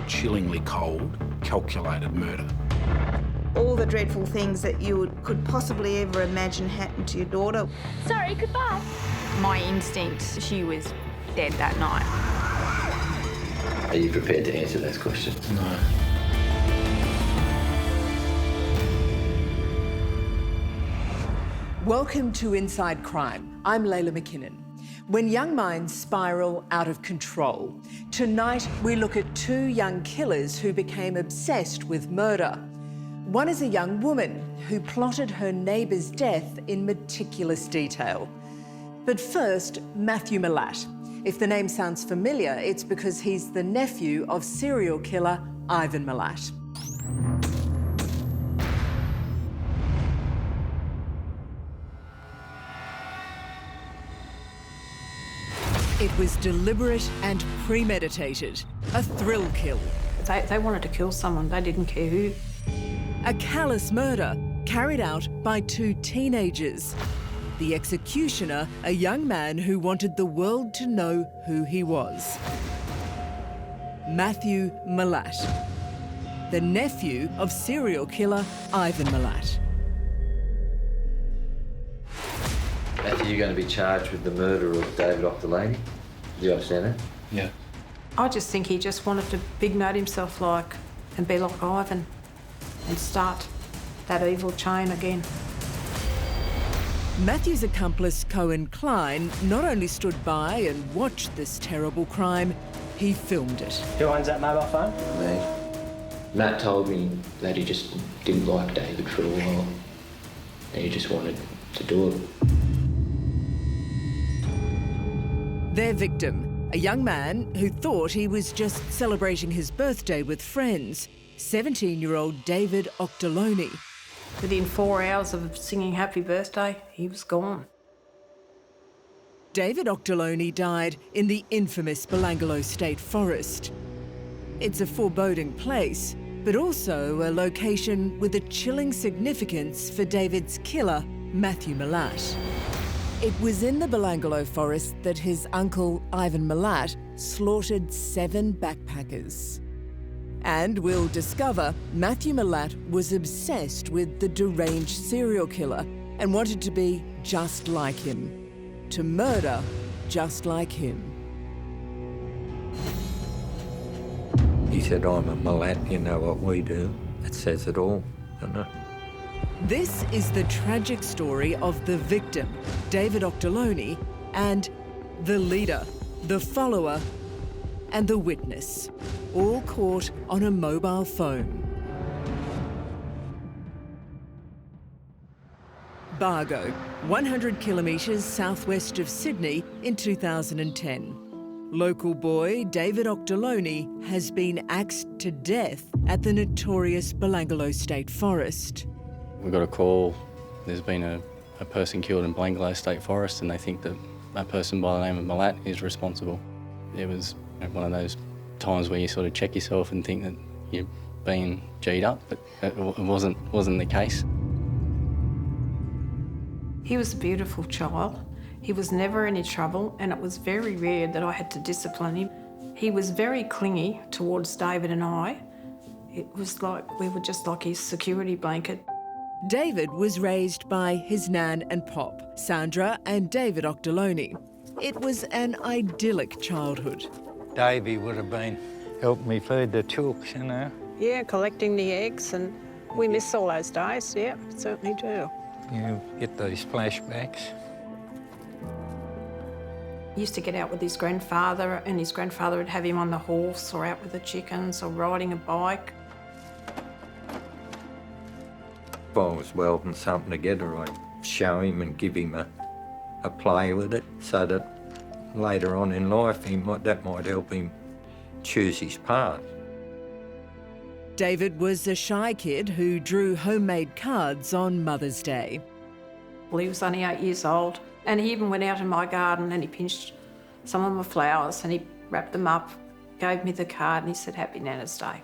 Chillingly cold, calculated murder. All the dreadful things that you could possibly ever imagine happened to your daughter. Sorry, goodbye. My instinct, she was dead that night. Are you prepared to answer those questions? No. Welcome to Inside Crime. I'm Leila McKinnon. When young minds spiral out of control, tonight we look at two young killers who became obsessed with murder. One is a young woman who plotted her neighbour's death in meticulous detail. But first, Matthew Milat. If the name sounds familiar, it's because he's the nephew of serial killer Ivan Milat. It was deliberate and premeditated, a thrill kill. They wanted to kill someone, they didn't care who. A callous murder carried out by two teenagers. The executioner, a young man who wanted the world to know who he was. Matthew Milat, the nephew of serial killer Ivan Milat. Matthew, you're going to be charged with the murder of David Octolani. Do you understand that? Yeah. I just think he just wanted to big note himself and be like Ivan and start that evil chain again. Matthew's accomplice, Cohen Klein, not only stood by and watched this terrible crime, he filmed it. Who owns that mobile phone? Me. Matt told me that he just didn't like David for a while. And he just wanted to do it. Their victim, a young man who thought he was just celebrating his birthday with friends, 17-year-old David Octolani. Within 4 hours of singing happy birthday, he was gone. David Octolani died in the infamous Belangolo State Forest. It's a foreboding place, but also a location with a chilling significance for David's killer, Matthew Milat. It was in the Belangolo Forest that his uncle, Ivan Milat, slaughtered 7 backpackers. And we'll discover Matthew Milat was obsessed with the deranged serial killer and wanted to be just like him, to murder just like him. He said, I'm a Milat, you know what we do. It says it all, doesn't it? This is the tragic story of the victim, David Octolani, and the leader, the follower, and the witness, all caught on a mobile phone. Bargo, 100 kilometres southwest of Sydney in 2010. Local boy David Octolani has been axed to death at the notorious Belangolo State Forest. We got a call, there's been a person killed in Belangolo State Forest, and they think that a person by the name of Milat is responsible. It was one of those times where you sort of check yourself and think that you're being G'd up, but it wasn't the case. He was a beautiful child. He was never in any trouble, and it was very rare that I had to discipline him. He was very clingy towards David and I. It was like we were just like his security blanket. David was raised by his nan and pop, Sandra and David Octolani. It was an idyllic childhood. Davey would have been helping me feed the chooks, you know. Yeah, collecting the eggs, and we miss all those days, yeah, certainly do. You get those flashbacks. He used to get out with his grandfather, and his grandfather would have him on the horse or out with the chickens or riding a bike. If I was welding something together, I'd show him and give him a play with it so that later on in life that might help him choose his path. David was a shy kid who drew homemade cards on Mother's Day. Well, he was only 8 years old, and he even went out in my garden and he pinched some of my flowers and he wrapped them up, gave me the card, and he said, Happy Nana's Day.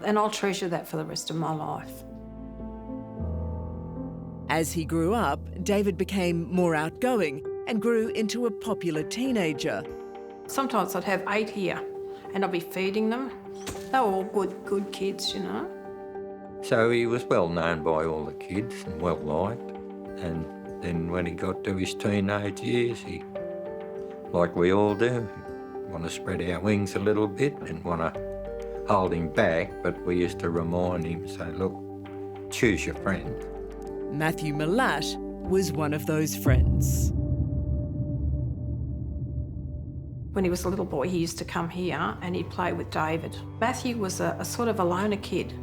And I'll treasure that for the rest of my life. As he grew up, David became more outgoing and grew into a popular teenager. Sometimes I'd have 8 here, and I'd be feeding them. They were all good kids, you know. So he was well known by all the kids and well liked. And then when he got to his teenage years, he, like we all do, want to spread our wings a little bit and want to hold him back, but we used to remind him, say, look, choose your friend. Matthew Malat was one of those friends. When he was a little boy, he used to come here and he'd play with David. Matthew was a sort of a loner kid.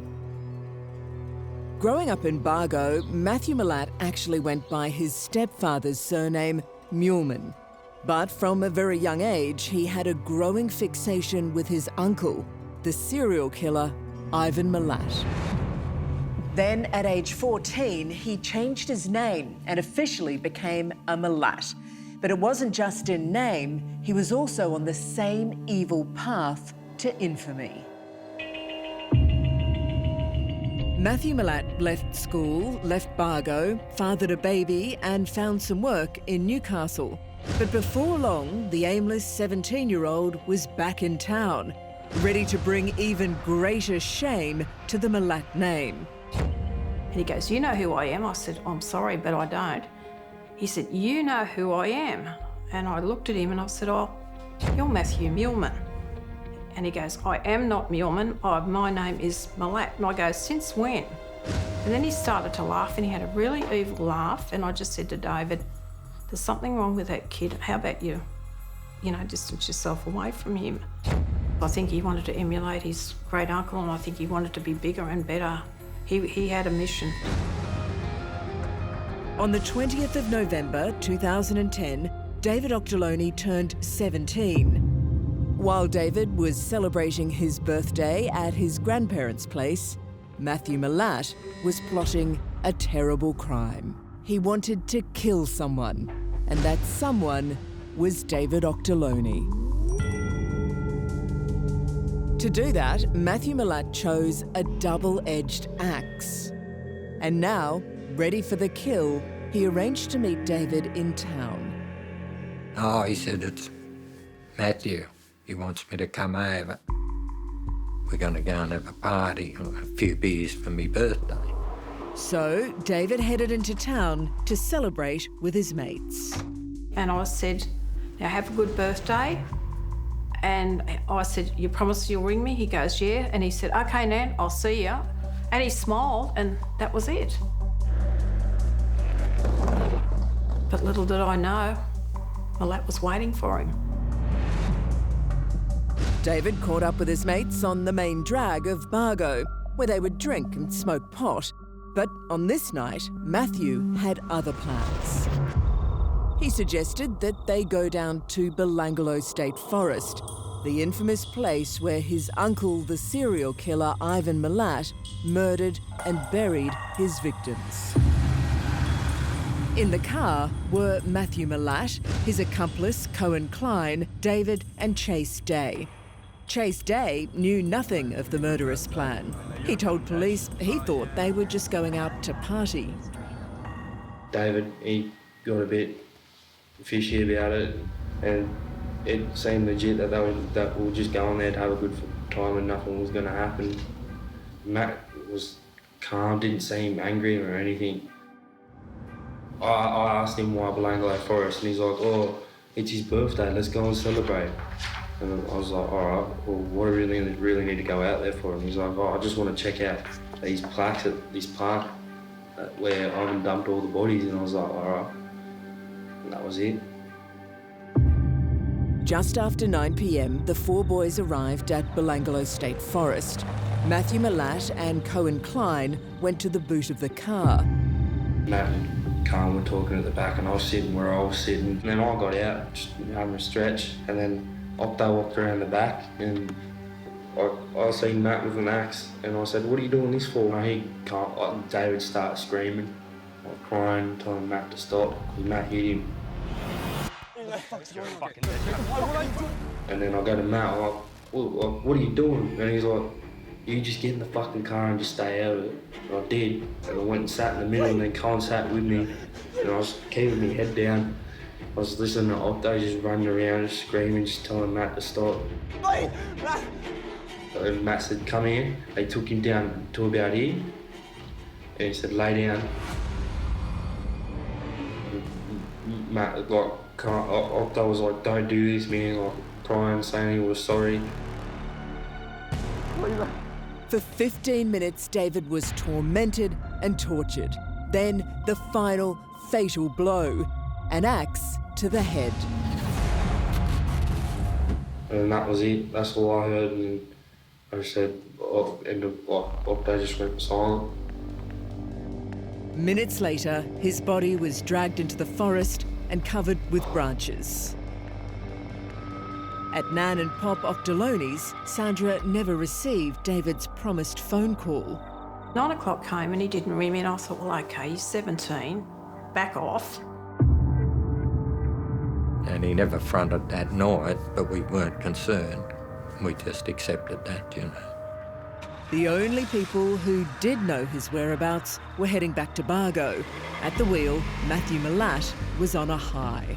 Growing up in Bargo, Matthew Malat actually went by his stepfather's surname, Muleman. But from a very young age, he had a growing fixation with his uncle, the serial killer, Ivan Malat. Then, at age 14, he changed his name and officially became a Malat. But it wasn't just in name, he was also on the same evil path to infamy. Matthew Malat left school, left Bargo, fathered a baby and found some work in Newcastle. But before long, the aimless 17-year-old was back in town, ready to bring even greater shame to the Malat name. And he goes, you know who I am? I said, I'm sorry, but I don't. He said, you know who I am? And I looked at him and I said, oh, you're Matthew Muleman. And he goes, I am not Muleman, my name is Malat. And I go, since when? And then he started to laugh and he had a really evil laugh. And I just said to David, there's something wrong with that kid. How about you distance yourself away from him? I think he wanted to emulate his great uncle and I think he wanted to be bigger and better. He had a mission. On the 20th of November 2010, David Octoloni turned 17. While David was celebrating his birthday at his grandparents' place, Matthew Malat was plotting a terrible crime. He wanted to kill someone, and that someone was David Octoloni. To do that, Matthew Malat chose a double-edged axe. And now, ready for the kill, he arranged to meet David in town. Oh, he said, it's Matthew. He wants me to come over. We're going to go and have a party, a few beers for me birthday. So David headed into town to celebrate with his mates. And I said, now have a good birthday. And I said, you promise you'll ring me? He goes, yeah. And he said, okay, Nan, I'll see you. And he smiled and that was it. But little did I know, Malat was waiting for him. David caught up with his mates on the main drag of Bargo, where they would drink and smoke pot. But on this night, Matthew had other plans. He suggested that they go down to Belangolo State Forest, the infamous place where his uncle, the serial killer Ivan Malat, murdered and buried his victims. In the car were Matthew Malat, his accomplice Cohen Klein, David and Chase Day. Chase Day knew nothing of the murderous plan. He told police he thought they were just going out to party. David, he got a bit fishy about it, and it seemed legit that we were just going there to have a good time and nothing was going to happen. Matt was calm, didn't seem angry or anything. I asked him why Belangolo Forest, and he's like, oh, it's his birthday, let's go and celebrate. And I was like, all right, well, what do I really need to go out there for? And he's like, oh, I just want to check out these plaques at this park where Ivan dumped all the bodies. And I was like, all right. And that was it. Just after 9 p.m, the four boys arrived at Belangolo State Forest. Matthew Malat and Cohen Klein went to the boot of the car. Matt and Carl were talking at the back and I was sitting where I was sitting. And then I got out, just having a stretch, and then Octo walked around the back and I seen Matt with an axe and I said, what are you doing this for? And David started screaming, crying, telling Matt to stop because Matt hit him. And then I go to Matt, I'm like, what are you doing? And he's like, you just get in the fucking car and just stay out of it. And I did. And I went and sat in the middle and then Colin sat with me and I was keeping my head down. I was listening to Octo just running around, just screaming, just telling Matt to stop. Wait, Matt! And Matt said, come here. They took him down to about here. And he said, lay down. Matt, like, Octo was like, don't do this, man. Like, crying, saying he was sorry. For 15 minutes, David was tormented and tortured. Then the final fatal blow, an axe to the head. And that was it. That's all I heard. And I just said, Octo just went silent. Minutes later, his body was dragged into the forest and covered with branches. At Nan and Pop Octoloni's, Sandra never received David's promised phone call. 9 o'clock came and he didn't ring me, and I thought, well, okay, he's 17, back off. And he never fronted that night, but we weren't concerned. We just accepted that, you know. The only people who did know his whereabouts were heading back to Bargo. At the wheel, Matthew Malat was on a high.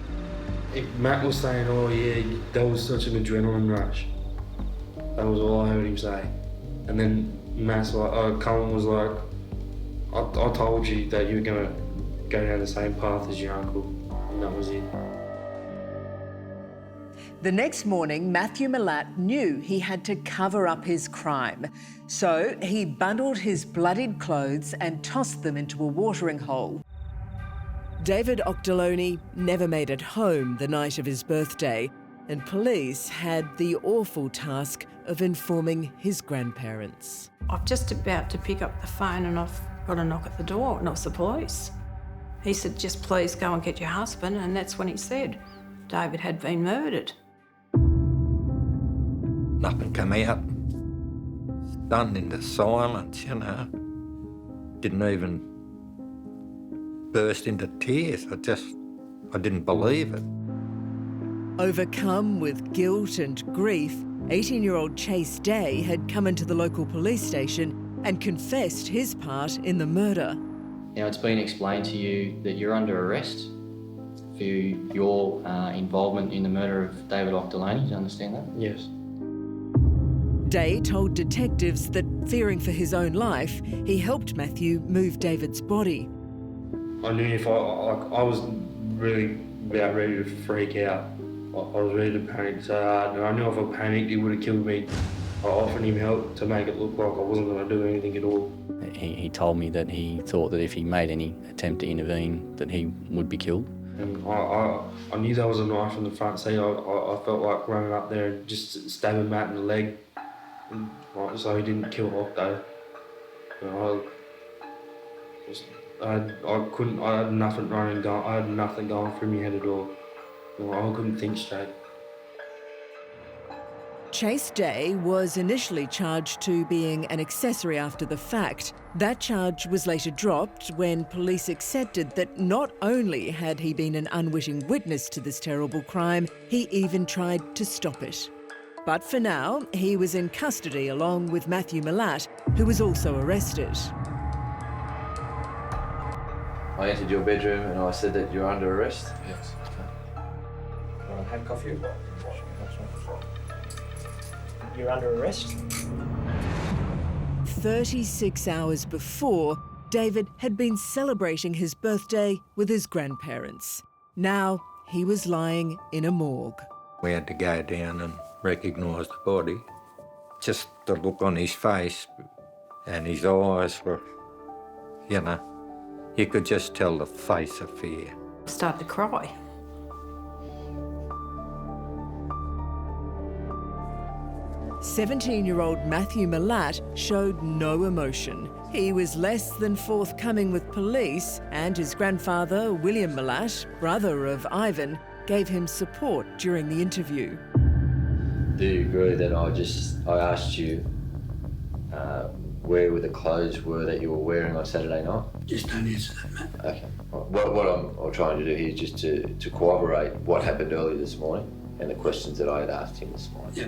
Matt was saying, oh yeah, that was such an adrenaline rush. That was all I heard him say. And then Matt's like, Cullen was like, I told you that you were gonna go down the same path as your uncle. And that was it. The next morning, Matthew Malat knew he had to cover up his crime. So he bundled his bloodied clothes and tossed them into a watering hole. David Octoloni never made it home the night of his birthday, and police had the awful task of informing his grandparents. I'm just about to pick up the phone and I've got a knock at the door, and it was the police. He said, just please go and get your husband, and that's when he said David had been murdered. Nothing come out. Stunned into silence, you know. Didn't even burst into tears. I didn't believe it. Overcome with guilt and grief, 18-year-old Chase Day had come into the local police station and confessed his part in the murder. Now, it's been explained to you that you're under arrest for your involvement in the murder of David Octoloni. Do you understand that? Yes. Day told detectives that, fearing for his own life, he helped Matthew move David's body. I knew if I was really about ready to freak out. I was ready to panic so hard, and I knew if I panicked, he would have killed me. I offered him help to make it look like I wasn't going to do anything at all. He told me that he thought that if he made any attempt to intervene, that he would be killed. And I knew there was a knife in the front seat. I felt like running up there and just stabbing Matt in the leg, so he didn't kill Octo. I had nothing running, I had nothing going through my head at all. I couldn't think straight. Chase Day was initially charged to being an accessory after the fact. That charge was later dropped when police accepted that not only had he been an unwitting witness to this terrible crime, he even tried to stop it. But for now, he was in custody along with Matthew Malat, who was also arrested. I entered your bedroom and I said that you're under arrest? Yes. Can I handcuff you? You're under arrest. 36 hours before, David had been celebrating his birthday with his grandparents. Now he was lying in a morgue. We had to go down and recognise the body. Just the look on his face and his eyes were, you know, you could just tell the face of fear. I started to cry. "17-year-old Matthew Malat showed no emotion. He was less than forthcoming with police, and his grandfather, William Malat, brother of Ivan, gave him support during the interview. Do you agree that I asked you where the clothes were that you were wearing on Saturday night? Just don't answer that, Matt. Okay. What I'm trying to do here is just to corroborate what happened earlier this morning and the questions that I had asked him this morning. Yeah.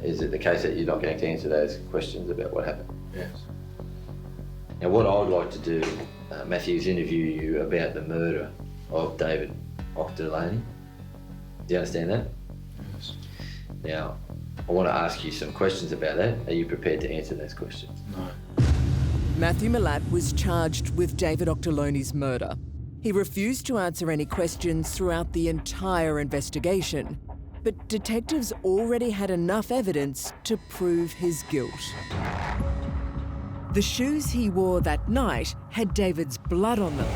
Is it the case that you're not going to answer those questions about what happened? Yes. Now, what I would like to do, Matthew, is interview you about the murder of David Octolani. Do you understand that? Yes. Now, I want to ask you some questions about that. Are you prepared to answer those questions? No. Matthew Milat was charged with David Octoloni's murder. He refused to answer any questions throughout the entire investigation, but detectives already had enough evidence to prove his guilt. The shoes he wore that night had David's blood on them.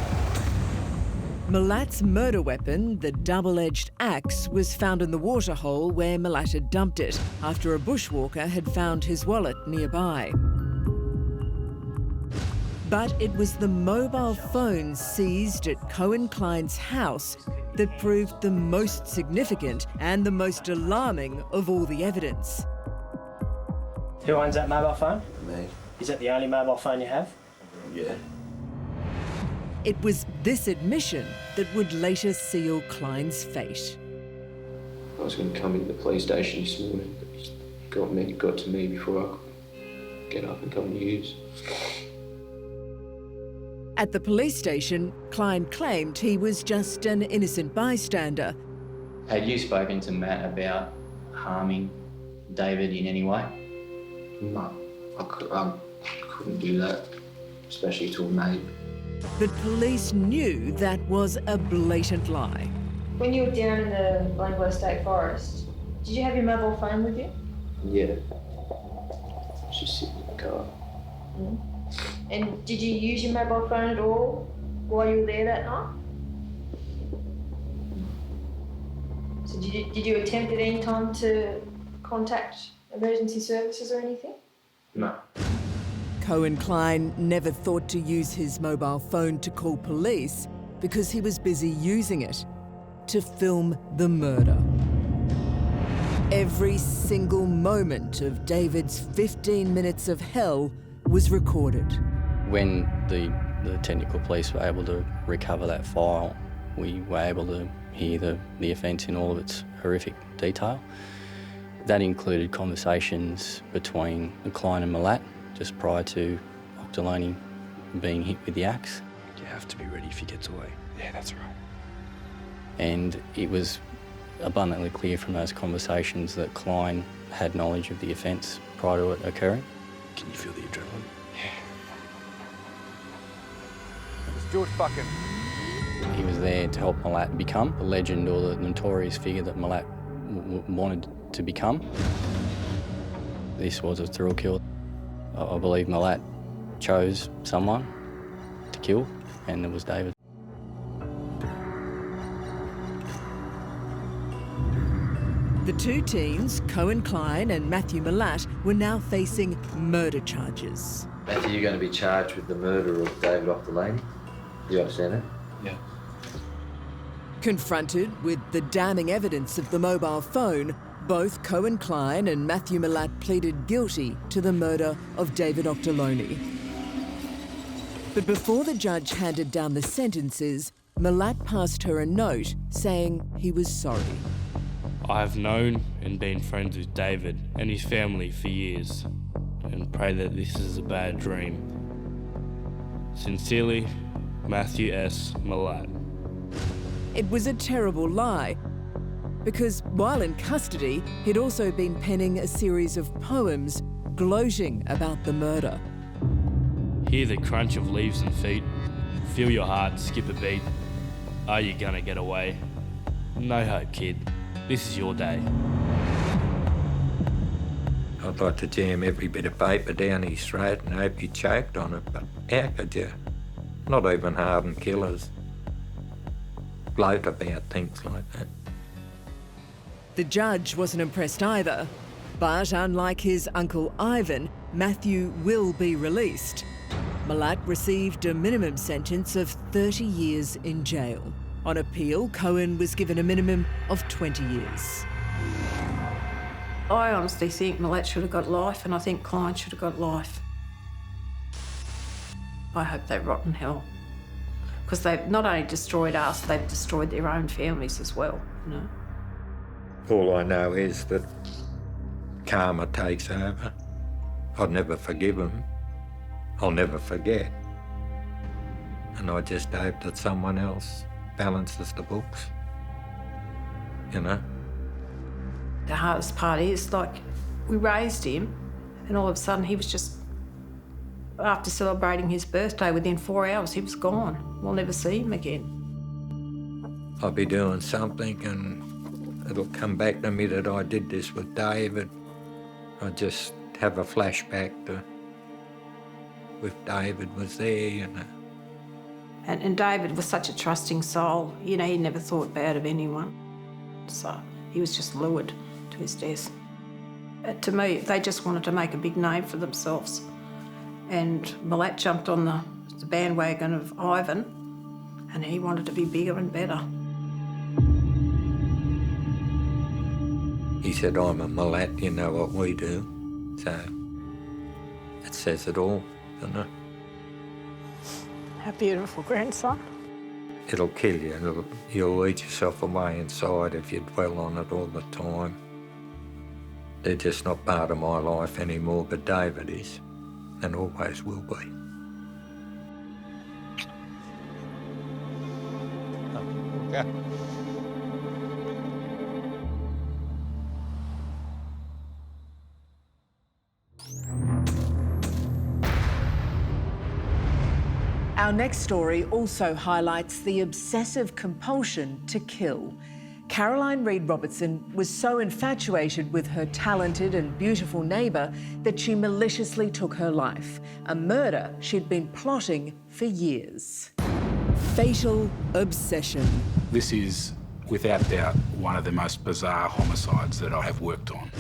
Milat's murder weapon, the double-edged axe, was found in the waterhole where Milat had dumped it after a bushwalker had found his wallet nearby. But it was the mobile phone seized at Cohen Klein's house that proved the most significant and the most alarming of all the evidence. Who owns that mobile phone? Me. Is that the only mobile phone you have? Yeah. It was this admission that would later seal Klein's fate. I was going to come into the police station this morning, but he got to me before I could get up and come to use. At the police station, Klein claimed he was just an innocent bystander. Had you spoken to Matt about harming David in any way? No, I couldn't do that, especially to a mate. But police knew that was a blatant lie. When you were down in the Blangulo State Forest, did you have your mobile phone with you? Yeah. I was just sitting in the car. Mm. And did you use your mobile phone at all while you were there that night? So did you attempt at any time to contact emergency services or anything? No. Cohen Klein never thought to use his mobile phone to call police because he was busy using it to film the murder. Every single moment of David's 15 minutes of hell was recorded. When the technical police were able to recover that file, we were able to hear the offence in all of its horrific detail. That included conversations between Klein and Milat just prior to Octoloni being hit with the axe. You have to be ready if he gets away. Yeah, that's right. And it was abundantly clear from those conversations that Klein had knowledge of the offence prior to it occurring. Can you feel the adrenaline? It's George fucking. He was there to help Milat become the legend or the notorious figure that Milat wanted to become. This was a thrill kill. I believe Milat chose someone to kill, and it was David. The two teens, Cohen Klein and Matthew Milat, were now facing murder charges. Matthew, you're going to be charged with the murder of David Octolani. Do you understand that? Yeah. Confronted with the damning evidence of the mobile phone, both Cohen Klein and Matthew Milat pleaded guilty to the murder of David Octoloni. But before the judge handed down the sentences, Milat passed her a note saying he was sorry. I have known and been friends with David and his family for years, and pray that this is a bad dream. Sincerely, Matthew S. Milat. It was a terrible lie, because while in custody, he'd also been penning a series of poems gloating about the murder. Hear the crunch of leaves and feet, feel your heart skip a beat. Are you gonna get away? No hope, kid. This is your day. I'd like to jam every bit of paper down his throat and hope he choked on it, but how could you? Not even hardened killers gloat about things like that. The judge wasn't impressed either, but unlike his uncle Ivan, Matthew will be released. Milat received a minimum sentence of 30 years in jail. On appeal, Cohen was given a minimum of 20 years. I honestly think Milat should have got life, and I think Klein should have got life. I hope they rot in hell. Because they've not only destroyed us, they've destroyed their own families as well, you know. All I know is that karma takes over. I'd never forgive him. I'll never forget. And I just hope that someone else balances the books. you know. The hardest part is, like, we raised him and all of a sudden he was just, after celebrating his birthday, within 4 hours he was gone. We'll never see him again. I'll be doing something and it'll come back to me that I did this with David. I just have a flashback to if David was there, you know. And David was such a trusting soul. You know, he never thought bad of anyone. So he was just lured to his death. To me, they just wanted to make a big name for themselves. And Malat jumped on the bandwagon of Ivan, and he wanted to be bigger and better. He said, I'm a Malat, you know what we do. So it says it all, doesn't it? Our beautiful grandson. It'll kill you. You'll eat yourself away inside if you dwell on it all the time. They're just not part of my life anymore, but David is, and always will be. Okay. Our next story also highlights the obsessive compulsion to kill. Caroline Reed Robertson was so infatuated with her talented and beautiful neighbour that she maliciously took her life, a murder she'd been plotting for years. Fatal obsession. This is, without doubt, one of the most bizarre homicides that I have worked on.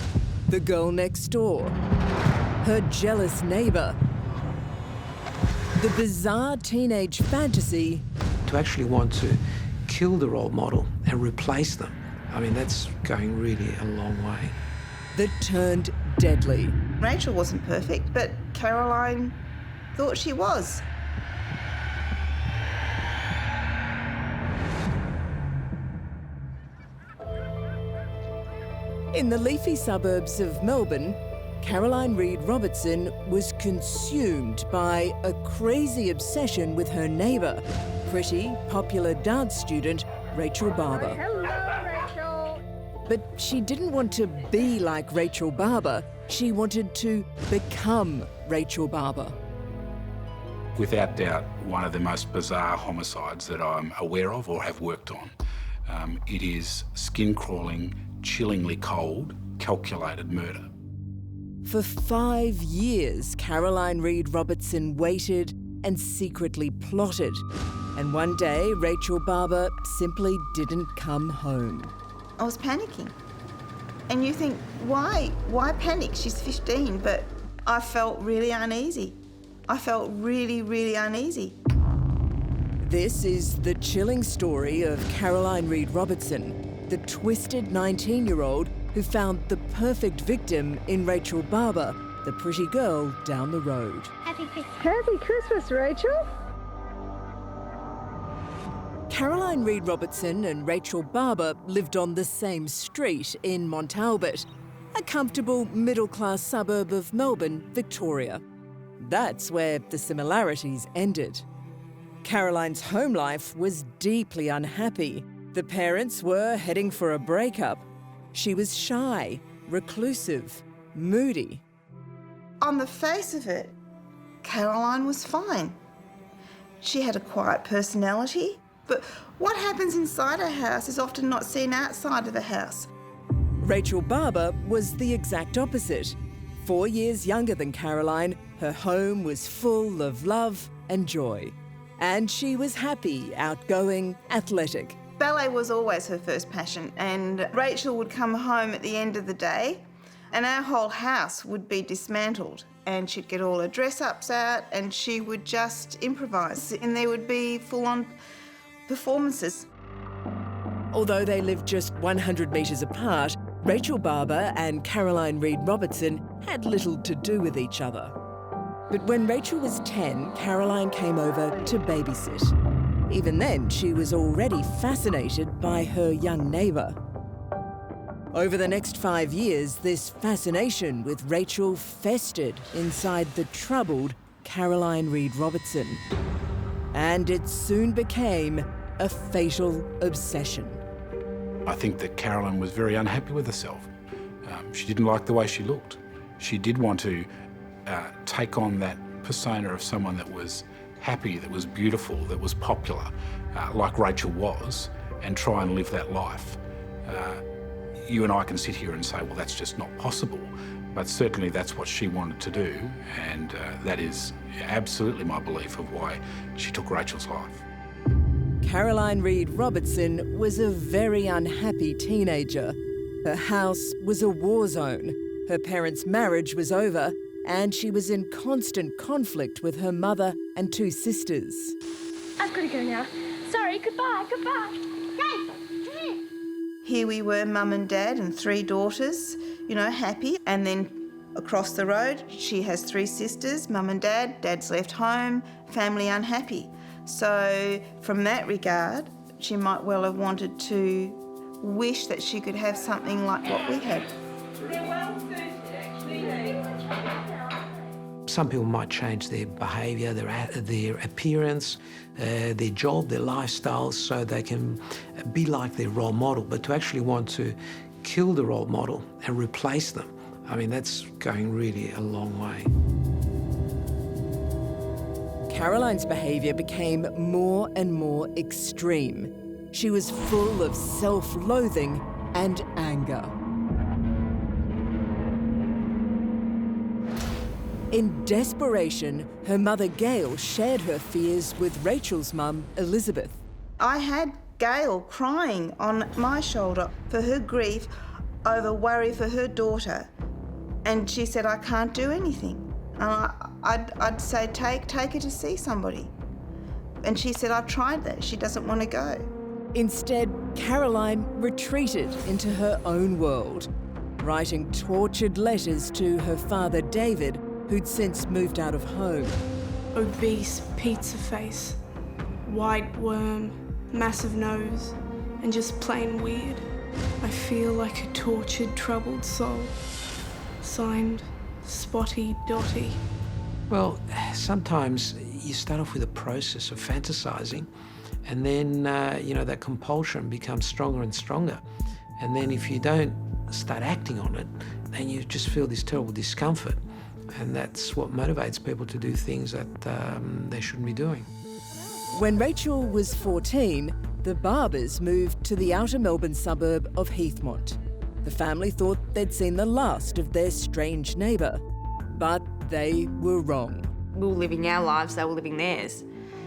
The girl next door, her jealous neighbour, the bizarre teenage fantasy. To actually want to kill the role model and replace them, I mean, that's going really a long way. That turned deadly. Rachel wasn't perfect, but Caroline thought she was. In the leafy suburbs of Melbourne, Caroline Reed Robertson was consumed by a crazy obsession with her neighbour, pretty, popular dance student Rachel Barber. Hello, Rachel. But she didn't want to be like Rachel Barber. She wanted to become Rachel Barber. Without doubt, one of the most bizarre homicides that I'm aware of or have worked on. It is skin-crawling, chillingly cold, calculated murder. For 5 years, Caroline Reed Robertson waited and secretly plotted. And one day, Rachel Barber simply didn't come home. I was panicking. And you think, why? Why panic? She's 15, but I felt really uneasy. I felt really, really uneasy. This is the chilling story of Caroline Reed Robertson, the twisted 19-year-old who found the perfect victim in Rachel Barber, the pretty girl down the road. Happy Christmas. Happy Christmas, Rachel. Caroline Reed Robertson and Rachel Barber lived on the same street in Mont Albert, a comfortable middle-class suburb of Melbourne, Victoria. That's where the similarities ended. Caroline's home life was deeply unhappy. The parents were heading for a breakup. She was shy, reclusive, moody. On the face of it, Caroline was fine. She had a quiet personality, but what happens inside a house is often not seen outside of the house. Rachel Barber was the exact opposite. 4 years younger than Caroline, her home was full of love and joy. And she was happy, outgoing, athletic. Ballet was always her first passion, and Rachel would come home at the end of the day and our whole house would be dismantled, and she'd get all her dress-ups out and she would just improvise, and there would be full-on performances. Although they lived just 100 metres apart, Rachel Barber and Caroline Reed Robertson had little to do with each other. But when Rachel was 10, Caroline came over to babysit. Even then, she was already fascinated by her young neighbour. Over the next 5 years, this fascination with Rachel festered inside the troubled Caroline Reed Robertson. And it soon became a fatal obsession. I think that Caroline was very unhappy with herself. She didn't like the way she looked. She did want to take on that persona of someone that was happy, that was beautiful, that was popular, like Rachel was, and try and live that life. You and I can sit here and say, well, that's just not possible, but certainly that's what she wanted to do, and that is absolutely my belief of why she took Rachel's life. Caroline Reed Robertson was a very unhappy teenager. Her house was a war zone. Her parents' marriage was over, and she was in constant conflict with her mother and two sisters. I've got to go now. Sorry, goodbye, goodbye. Hey, come here. Here we were, mum and dad and 3 daughters, you know, happy. And then across the road, she has 3 sisters, mum and dad, dad's left home, family unhappy. So from that regard, she might well have wanted to wish that she could have something like what we had. Some people might change their behaviour, their appearance, their job, their lifestyle, so they can be like their role model. But to actually want to kill the role model and replace them, I mean, that's going really a long way. Caroline's behaviour became more and more extreme. She was full of self-loathing and anger. In desperation, her mother Gail shared her fears with Rachel's mum, Elizabeth. I had Gail crying on my shoulder for her grief over worry for her daughter. And she said, I can't do anything. And I'd say, take her to see somebody. And she said, I've tried that. She doesn't want to go. Instead, Caroline retreated into her own world, writing tortured letters to her father, David, who'd since moved out of home. Obese pizza face, white worm, massive nose, and just plain weird. I feel like a tortured, troubled soul. Signed, Spotty Dotty. Well, sometimes you start off with a process of fantasising, and then, you know, that compulsion becomes stronger and stronger. And then if you don't start acting on it, then you just feel this terrible discomfort. And that's what motivates people to do things that they shouldn't be doing. When Rachel was 14, the Barbers moved to the outer Melbourne suburb of Heathmont. The family thought they'd seen the last of their strange neighbour, but they were wrong. We were living our lives, they were living theirs.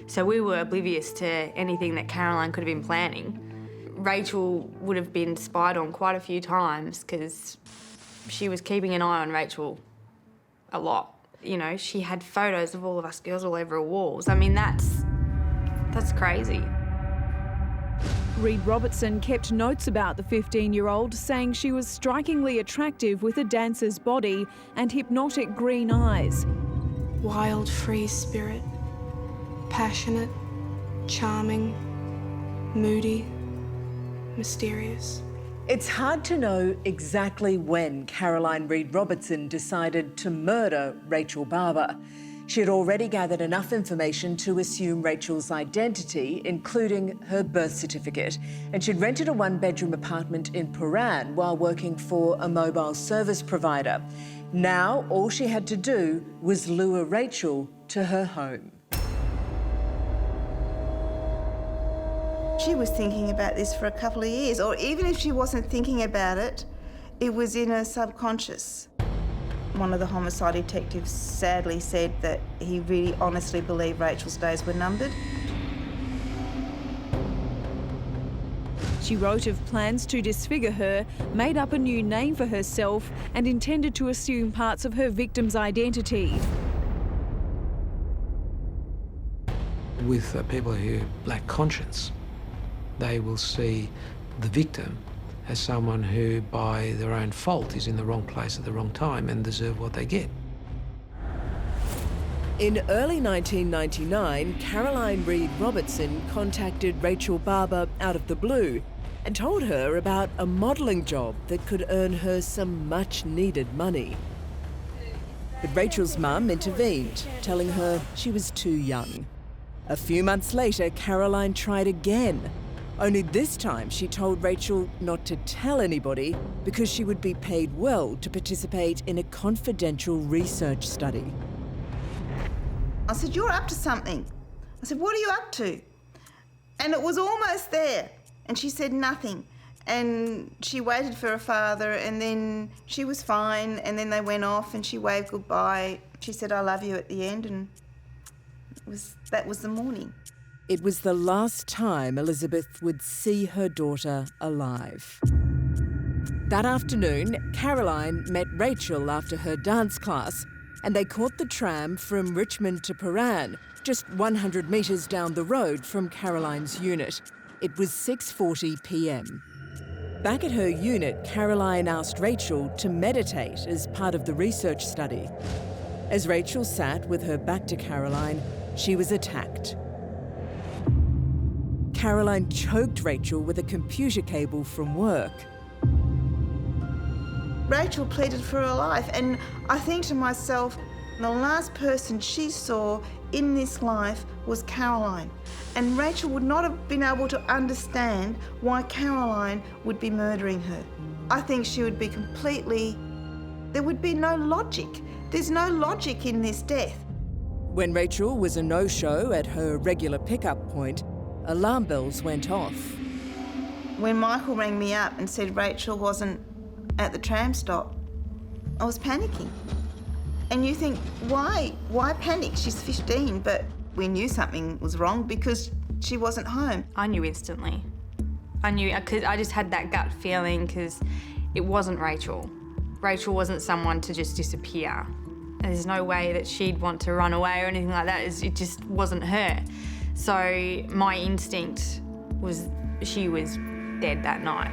So we were oblivious to anything that Caroline could have been planning. Rachel would have been spied on quite a few times because she was keeping an eye on Rachel a lot. You know, she had photos of all of us girls all over her walls. I mean, that's crazy. Reed Robertson kept notes about the 15-year-old, saying she was strikingly attractive with a dancer's body and hypnotic green eyes. Wild, free spirit. Passionate, charming, moody, mysterious. It's hard to know exactly when Caroline Reed Robertson decided to murder Rachel Barber. She had already gathered enough information to assume Rachel's identity, including her birth certificate, and she'd rented a 1-bedroom apartment in Paran while working for a mobile service provider. Now, all she had to do was lure Rachel to her home. She was thinking about this for a couple of years, or even if she wasn't thinking about it, it was in her subconscious. One of the homicide detectives sadly said that he really honestly believed Rachel's days were numbered. She wrote of plans to disfigure her, made up a new name for herself, and intended to assume parts of her victim's identity. With people who lack conscience, they will see the victim as someone who, by their own fault, is in the wrong place at the wrong time and deserve what they get. In early 1999, Caroline Reed Robertson contacted Rachel Barber out of the blue and told her about a modelling job that could earn her some much-needed money. But Rachel's mum intervened, telling her she was too young. A few months later, Caroline tried again. Only this time she told Rachel not to tell anybody because she would be paid well to participate in a confidential research study. I said, "You're up to something." I said, "What are you up to?" And it was almost there. And she said nothing. And she waited for her father, and then she was fine, and then they went off and she waved goodbye. She said, "I love you" at the end, and that was the morning. It was the last time Elizabeth would see her daughter alive. That afternoon, Caroline met Rachel after her dance class, and they caught the tram from Richmond to Paran, just 100 metres down the road from Caroline's unit. It was 6:40 p.m. Back at her unit, Caroline asked Rachel to meditate as part of the research study. As Rachel sat with her back to Caroline, she was attacked. Caroline choked Rachel with a computer cable from work. Rachel pleaded for her life, and I think to myself, the last person she saw in this life was Caroline, and Rachel would not have been able to understand why Caroline would be murdering her. I think she would be there would be no logic. There's no logic in this death. When Rachel was a no-show at her regular pickup point, alarm bells went off. When Michael rang me up and said Rachel wasn't at the tram stop, I was panicking. And you think, why panic? She's 15, but we knew something was wrong because she wasn't home. I knew instantly. I knew, because I just had that gut feeling because it wasn't Rachel. Rachel wasn't someone to just disappear. There's no way that she'd want to run away or anything like that. It just wasn't her. So my instinct was she was dead that night.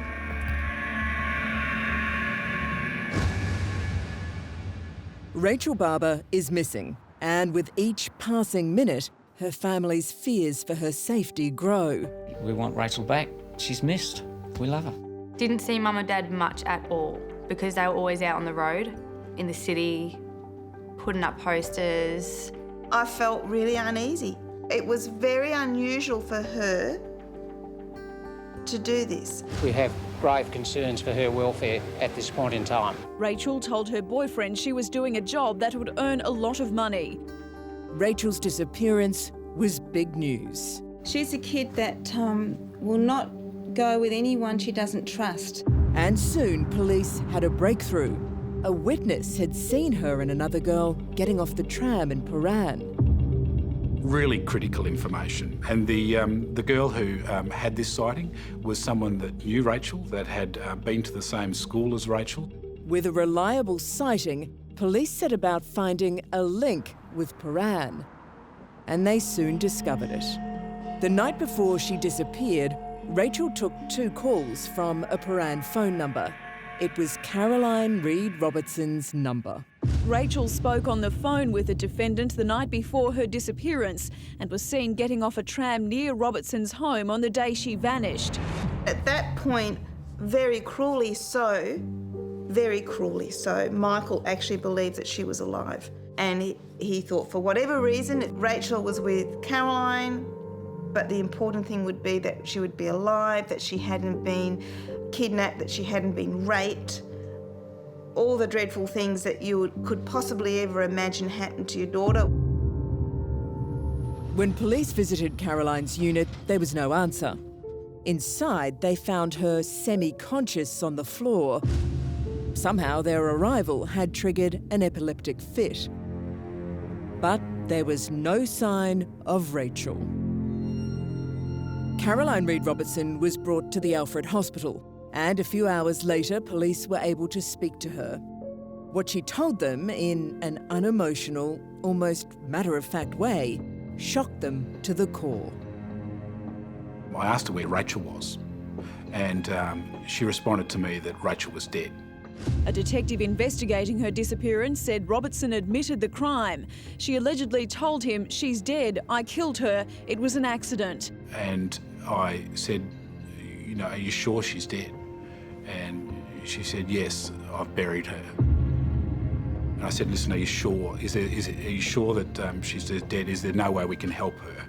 Rachel Barber is missing, and with each passing minute, her family's fears for her safety grow. We want Rachel back. She's missed. We love her. Didn't see Mum and Dad much at all because they were always out on the road, in the city, putting up posters. I felt really uneasy. It was very unusual for her to do this. We have grave concerns for her welfare at this point in time. Rachel told her boyfriend she was doing a job that would earn a lot of money. Rachel's disappearance was big news. She's a kid that will not go with anyone she doesn't trust. And soon police had a breakthrough. A witness had seen her and another girl getting off the tram in Paran. Really critical information. And the girl who had this sighting was someone that knew Rachel, that had been to the same school as Rachel. With a reliable sighting, police set about finding a link with Paran. And they soon discovered it. The night before she disappeared, Rachel took 2 calls from a Paran phone number. It was Caroline Reed Robertson's number. Rachel spoke on the phone with the defendant the night before her disappearance and was seen getting off a tram near Robertson's home on the day she vanished. At that point, very cruelly so, Michael actually believed that she was alive. And he thought for whatever reason, Rachel was with Caroline, but the important thing would be that she would be alive, that she hadn't been kidnapped, that she hadn't been raped. All the dreadful things that you could possibly ever imagine happened to your daughter. When police visited Caroline's unit, there was no answer. Inside, they found her semi-conscious on the floor. Somehow their arrival had triggered an epileptic fit. But there was no sign of Rachel. Caroline Reed Robertson was brought to the Alfred Hospital, and a few hours later, police were able to speak to her. What she told them in an unemotional, almost matter-of-fact way, shocked them to the core. I asked her where Rachel was, and she responded to me that Rachel was dead. A detective investigating her disappearance said Robertson admitted the crime. She allegedly told him, "She's dead, I killed her, it was an accident." And I said, "You know, are you sure she's dead?" And she said, "Yes, I've buried her." And I said, "Listen, are you sure? Are you sure that she's dead? Is there no way we can help her?"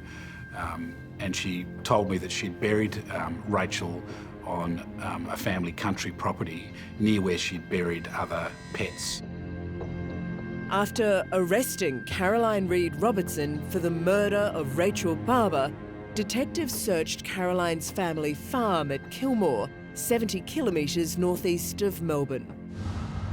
and she told me that she'd buried Rachel on a family country property near where she'd buried other pets. After arresting Caroline Reed Robertson for the murder of Rachel Barber, detectives searched Caroline's family farm at Kilmore, 70 kilometres northeast of Melbourne.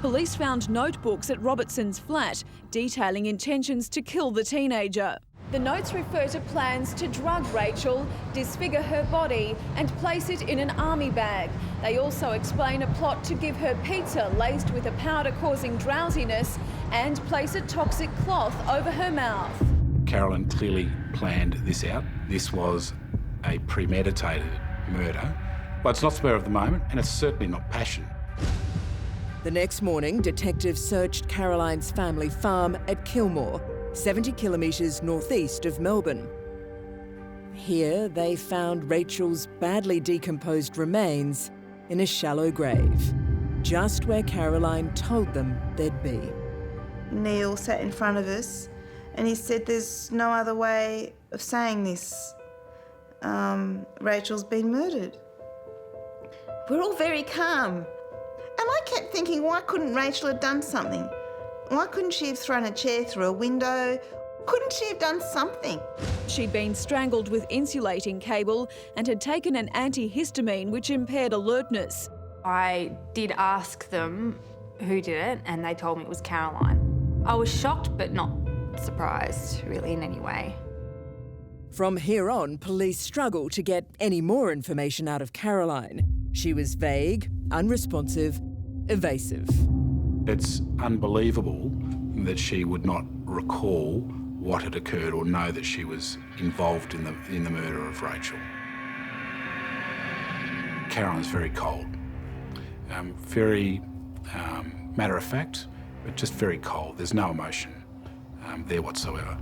Police found notebooks at Robertson's flat detailing intentions to kill the teenager. The notes refer to plans to drug Rachel, disfigure her body and place it in an army bag. They also explain a plot to give her pizza laced with a powder causing drowsiness and place a toxic cloth over her mouth. Caroline clearly planned this out. This was a premeditated murder. Well, it's not spur of the moment, and it's certainly not passion. The next morning, detectives searched Caroline's family farm at Kilmore, 70 kilometres northeast of Melbourne. Here, they found Rachel's badly decomposed remains in a shallow grave, just where Caroline told them they'd be. Neil sat in front of us and he said, "There's no other way of saying this. Rachel's been murdered." We're all very calm. And I kept thinking, why couldn't Rachel have done something? Why couldn't she have thrown a chair through a window? Couldn't she have done something? She'd been strangled with insulating cable and had taken an antihistamine which impaired alertness. I did ask them who did it and they told me it was Caroline. I was shocked but not surprised really in any way. From here on, police struggled to get any more information out of Caroline. She was vague, unresponsive, evasive. It's unbelievable that she would not recall what had occurred or know that she was involved in the murder of Rachel. Caroline's very cold, very matter of fact, but just very cold. There's no emotion there whatsoever.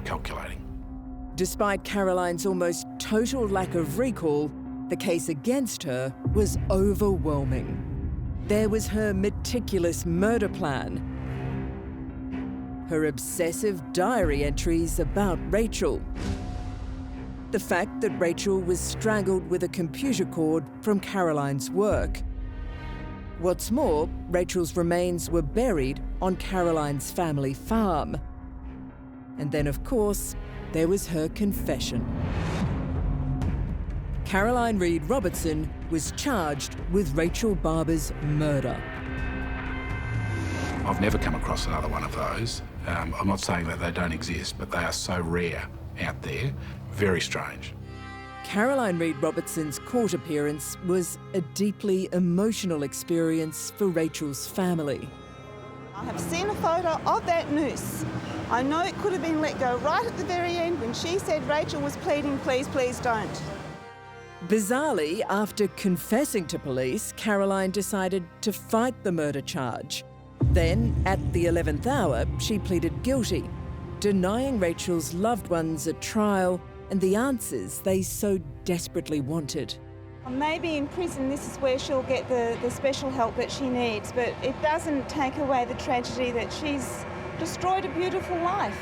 Calculating. Despite Caroline's almost total lack of recall, the case against her was overwhelming. There was her meticulous murder plan, her obsessive diary entries about Rachel, the fact that Rachel was strangled with a computer cord from Caroline's work. What's more, Rachel's remains were buried on Caroline's family farm. And then, of course, there was her confession. Caroline Reed Robertson was charged with Rachel Barber's murder. I've never come across another one of those. I'm not saying that they don't exist, but they are so rare out there. Very strange. Caroline Reed Robertson's court appearance was a deeply emotional experience for Rachel's family. I have seen a photo of that noose. I know it could have been let go right at the very end when she said Rachel was pleading, "Please, please don't." Bizarrely, after confessing to police, Caroline decided to fight the murder charge. Then, at the 11th hour, she pleaded guilty, denying Rachel's loved ones a trial and the answers they so desperately wanted. Maybe in prison this is where she'll get the special help that she needs, but it doesn't take away the tragedy that she's destroyed a beautiful life.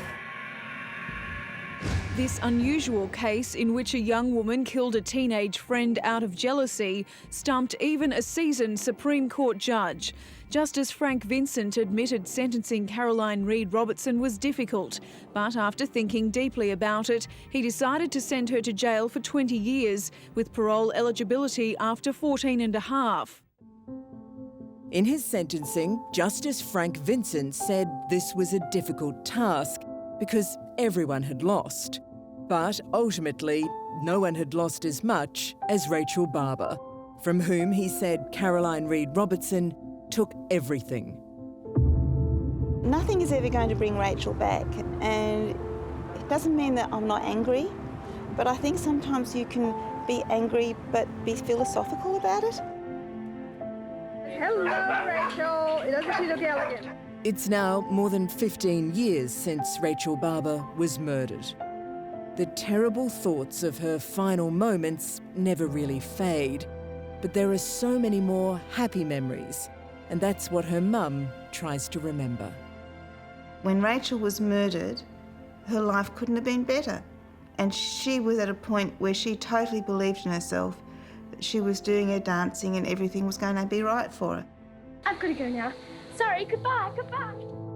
This unusual case in which a young woman killed a teenage friend out of jealousy stumped even a seasoned Supreme Court judge. Justice Frank Vincent admitted sentencing Caroline Reed Robertson was difficult, but after thinking deeply about it, he decided to send her to jail for 20 years, with parole eligibility after 14 and a half. In his sentencing, Justice Frank Vincent said this was a difficult task because everyone had lost. But ultimately, no one had lost as much as Rachel Barber, from whom he said Caroline Reed Robertson took everything. Nothing is ever going to bring Rachel back, and it doesn't mean that I'm not angry, but I think sometimes you can be angry but be philosophical about it. Hello, Rachel. Doesn't she look elegant? It's now more than 15 years since Rachel Barber was murdered. The terrible thoughts of her final moments never really fade, but there are so many more happy memories, and that's what her mum tries to remember. When Rachel was murdered, her life couldn't have been better. And she was at a point where she totally believed in herself, that she was doing her dancing and everything was going to be right for her. I've got to go now. Sorry, goodbye, goodbye.